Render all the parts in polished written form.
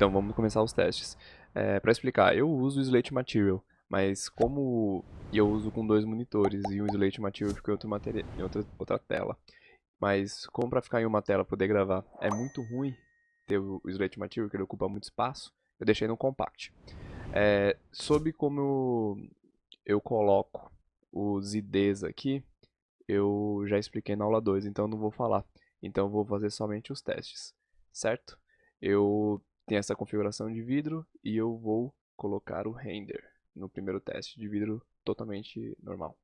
Então vamos começar os testes. Para explicar, eu uso o Slate Material, mas como eu uso com dois monitores e o Slate Material fica em outra tela, mas como para ficar em uma tela poder gravar é muito ruim ter o Slate Material, que ele ocupa muito espaço, eu deixei no Compact. Sobre como eu coloco os IDs aqui, eu já expliquei na aula 2, então eu não vou falar. Então eu vou fazer somente os testes, certo? Eu tenho essa configuração de vidro e eu vou colocar o render no primeiro teste de vidro totalmente normal.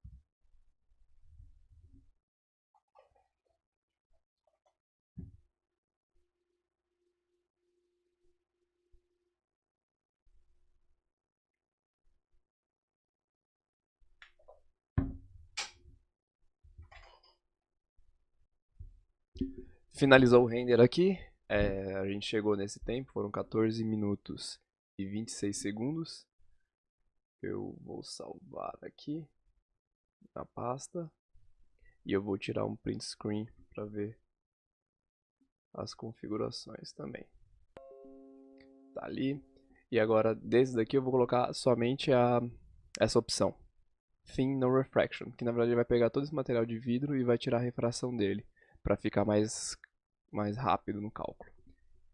Finalizou o render aqui, a gente chegou nesse tempo, foram 14 minutos e 26 segundos. Eu vou salvar aqui na pasta e eu vou tirar um print screen para ver as configurações também. Tá ali. E agora, desse daqui, eu vou colocar somente essa opção. Thin No Refraction, que na verdade vai pegar todo esse material de vidro e vai tirar a refração dele, para ficar mais rápido no cálculo.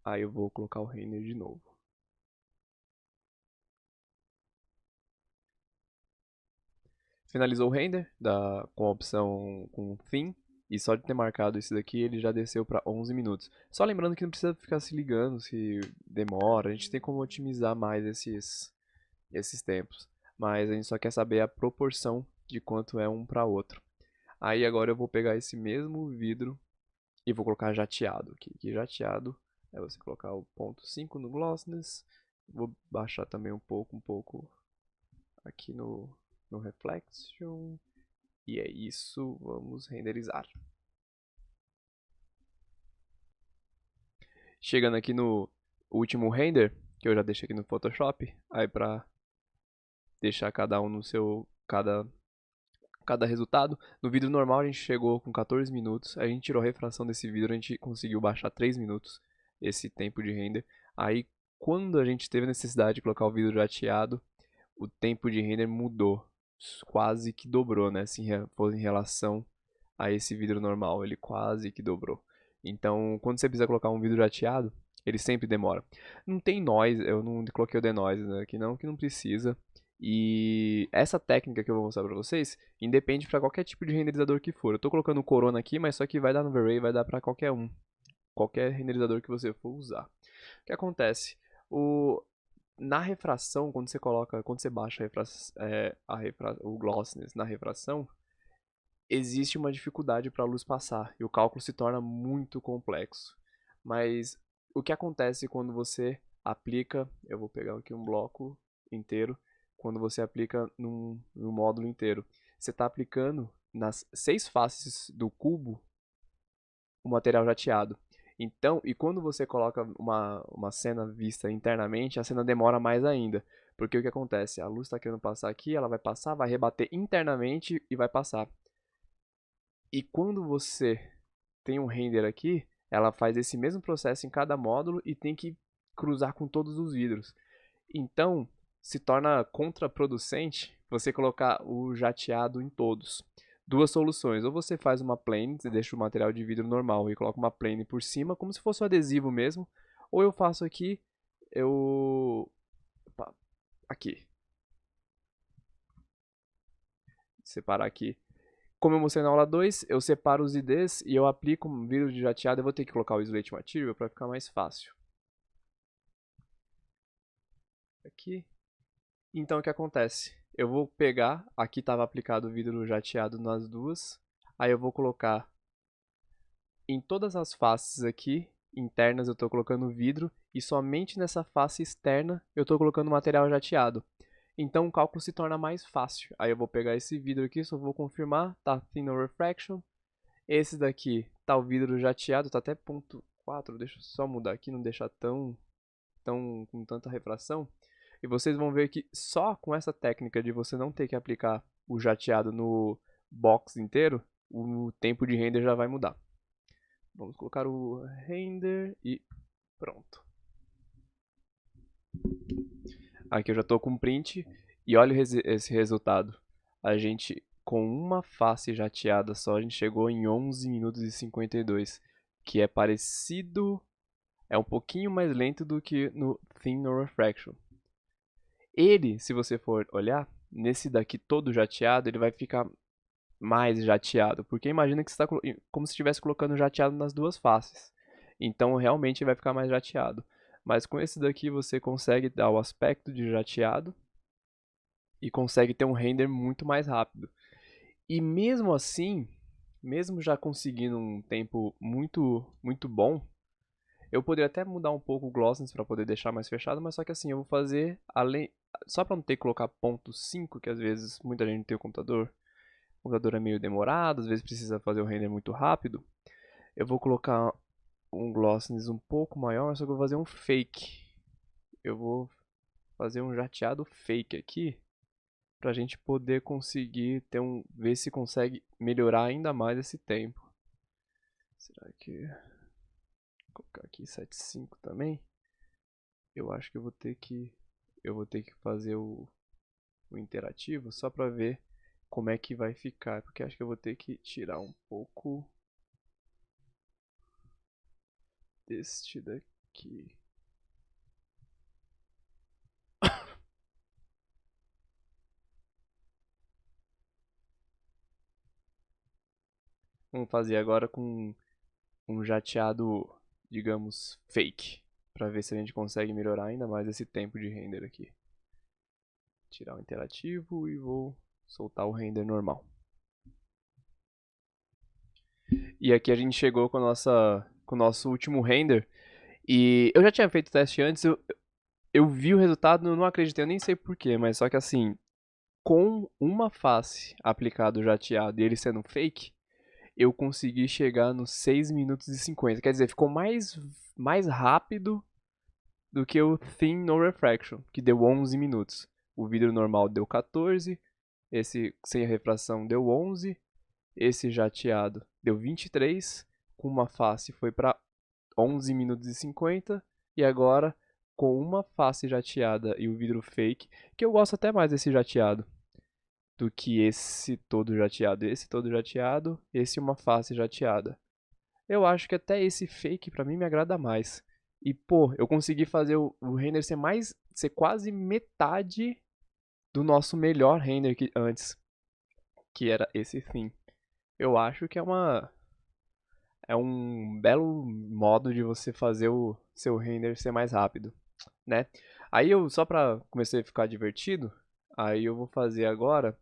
Aí eu vou colocar o render de novo. Finalizou o render com a opção com Thin. E só de ter marcado esse daqui, ele já desceu para 11 minutos. Só lembrando que não precisa ficar se ligando se demora. A gente tem como otimizar mais esses tempos. Mas a gente só quer saber a proporção de quanto é um para outro. Aí agora eu vou pegar esse mesmo vidro e vou colocar jateado aqui. Que jateado é você colocar o ponto 5 no glossiness. Vou baixar também um pouco aqui no reflection. E é isso, vamos renderizar. Chegando aqui no último render, que eu já deixei aqui no Photoshop, aí para deixar cada um no seu cada resultado. No vídeo normal a gente chegou com 14 minutos, a gente tirou a refração desse vídeo, a gente conseguiu baixar 3 minutos esse tempo de render. Aí quando a gente teve a necessidade de colocar o vídeo jateado, o tempo de render mudou, quase que dobrou, né? Se for em relação a esse vídeo normal, ele quase que dobrou. Então, quando você precisa colocar um vídeo jateado, ele sempre demora. Não tem noise, eu não coloquei o denoise aqui não, que não precisa. E essa técnica que eu vou mostrar pra vocês, independe para qualquer tipo de renderizador que for. Eu tô colocando o Corona aqui, mas só que vai dar no V-Ray, vai dar para qualquer um. Qualquer renderizador que você for usar. O que acontece? Na refração, quando você baixa o glossiness na refração, existe uma dificuldade para a luz passar e o cálculo se torna muito complexo. Mas o que acontece quando você aplica, eu vou pegar aqui um bloco inteiro, quando você aplica num módulo inteiro, você está aplicando nas 6 faces do cubo o material jateado. Então, e quando você coloca uma cena vista internamente, a cena demora mais ainda. Porque o que acontece? A luz está querendo passar aqui, ela vai passar, vai rebater internamente e vai passar. E quando você tem um render aqui, ela faz esse mesmo processo em cada módulo e tem que cruzar com todos os vidros. Então, se torna contraproducente você colocar o jateado em todos. Duas soluções: ou você faz uma plane, você deixa o material de vidro normal e coloca uma plane por cima, como se fosse um adesivo mesmo, ou eu faço aqui, eu opa, aqui, separar aqui. Como eu mostrei na aula 2, eu separo os IDs e eu aplico um vidro de jateado. Eu vou ter que colocar o Slate Material para ficar mais fácil. Aqui. Então o que acontece? Eu vou pegar, aqui estava aplicado o vidro jateado nas duas. Aí eu vou colocar em todas as faces aqui, internas, eu estou colocando vidro. E somente nessa face externa eu estou colocando material jateado. Então o cálculo se torna mais fácil. Aí eu vou pegar esse vidro aqui, só vou confirmar, tá thin no refraction. Esse daqui tá o vidro jateado, tá até ponto 4. Deixa eu só mudar aqui, não deixar tão com tanta refração. E vocês vão ver que só com essa técnica de você não ter que aplicar o jateado no box inteiro, o tempo de render já vai mudar. Vamos colocar o render e pronto. Aqui eu já tô com um print e olha esse resultado. A gente, com uma face jateada só, a gente chegou em 11 minutos e 52, que é parecido, é um pouquinho mais lento do que no Thin No Refraction. Ele, se você for olhar, nesse daqui todo jateado, ele vai ficar mais jateado, porque imagina que você está como se estivesse colocando jateado nas duas faces. Então realmente vai ficar mais jateado. Mas com esse daqui você consegue dar o aspecto de jateado e consegue ter um render muito mais rápido. E mesmo assim, mesmo já conseguindo um tempo muito bom, eu poderia até mudar um pouco o glossiness para poder deixar mais fechado, mas só que assim, eu vou fazer além só para não ter que colocar ponto 5, que às vezes muita gente tem o computador é meio demorado, às vezes precisa fazer o render muito rápido. Eu vou colocar um glossiness um pouco maior, só que eu vou fazer um fake. Eu vou fazer um jateado fake aqui, pra gente poder conseguir ter ver se consegue melhorar ainda mais esse tempo. Será que vou colocar aqui 7.5 também? Eu acho que eu vou ter que fazer o interativo só pra ver como é que vai ficar, porque acho que eu vou ter que tirar um pouco deste daqui. Vamos fazer agora com um jateado, digamos, fake, para ver se a gente consegue melhorar ainda mais esse tempo de render aqui. Tirar o interativo e vou soltar o render normal. E aqui a gente chegou com com o nosso último render. E eu já tinha feito o teste antes, eu vi o resultado, eu não acreditei, eu nem sei porquê, mas só que assim, com uma face aplicado jateado e ele sendo fake, eu consegui chegar nos 6 minutos e 50. Quer dizer, ficou mais rápido do que o Thin No Refraction, que deu 11 minutos. O vidro normal deu 14, esse sem refração deu 11, esse jateado deu 23, com uma face foi para 11 minutos e 50, e agora com uma face jateada e o vidro fake, que eu gosto até mais desse jateado do que esse todo jateado. Esse todo jateado, esse uma face jateada. Eu acho que até esse fake pra mim me agrada mais. E pô, eu consegui fazer o render ser quase metade do nosso melhor render que antes, que era esse fim. Eu acho que é um belo modo de você fazer o seu render ser mais rápido, né? Aí eu só pra começar a ficar divertido, aí eu vou fazer agora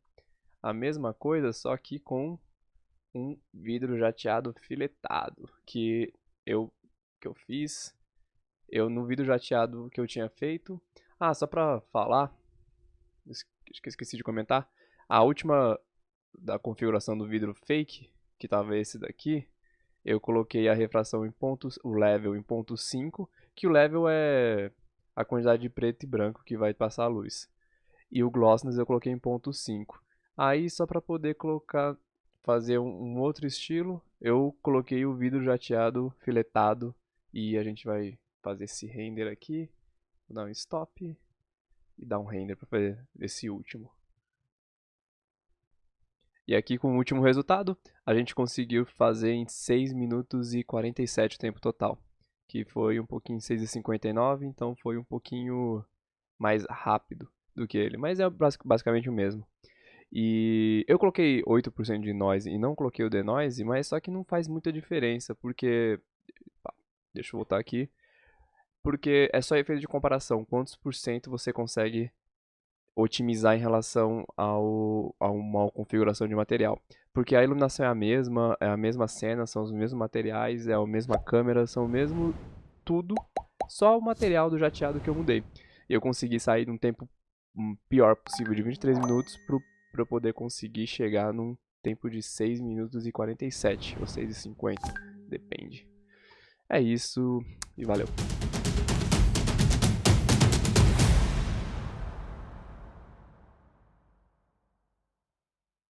a mesma coisa, só que com um vidro jateado filetado, que eu fiz, eu no vidro jateado que eu tinha feito. Ah, só pra falar, acho que eu esqueci de comentar, a última da configuração do vidro fake, que tava esse daqui, eu coloquei a refração em pontos, o level em ponto 5, que o level é a quantidade de preto e branco que vai passar a luz. E o glossiness eu coloquei em ponto 5. Aí só para poder fazer um outro estilo, eu coloquei o vidro jateado filetado e a gente vai fazer esse render aqui, vou dar um stop e dar um render para fazer esse último. E aqui com o último resultado, a gente conseguiu fazer em 6 minutos e 47 o tempo total, que foi um pouquinho 6:59, então foi um pouquinho mais rápido do que ele, mas é basicamente o mesmo. E eu coloquei 8% de noise e não coloquei o denoise, mas só que não faz muita diferença, porque deixa eu voltar aqui, porque é só efeito de comparação, quantos por cento você consegue otimizar em relação a uma configuração de material. Porque a iluminação é a mesma cena, são os mesmos materiais, é a mesma câmera, são o mesmo tudo, só o material do jateado que eu mudei. E eu consegui sair num tempo pior possível de 23 minutos para eu poder conseguir chegar num tempo de 6 minutos e 47 ou 6:50, depende. É isso e valeu.